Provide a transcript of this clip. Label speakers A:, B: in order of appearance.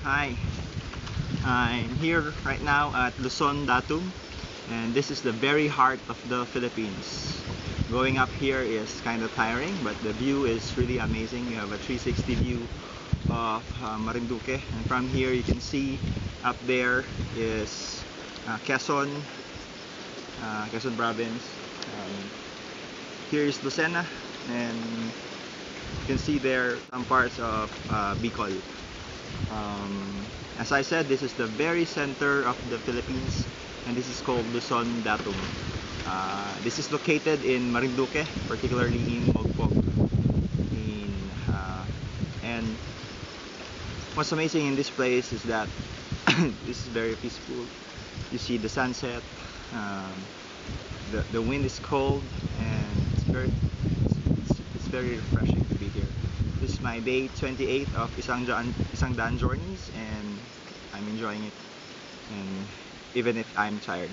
A: Hi, I'm here right now at Luzon, Datum, and this is the very heart of the Philippines. Going up here is kind of tiring, but the view is really amazing. You have a 360 view of Marinduque, and from here you can see up there is Quezon, Quezon province. Here is Lucena, and you can see there some parts of Bicol. As I said, this is the very center of the Philippines, and this is called Luzon, Datum. This is located in Marinduque, particularly in Mogpog. And what's amazing in this place is that this is very peaceful. You see the sunset, um, the wind is cold, and it's very refreshing to be here. This is my day 28 of Isang Daan Journeys, and I'm enjoying it, and even if I'm tired.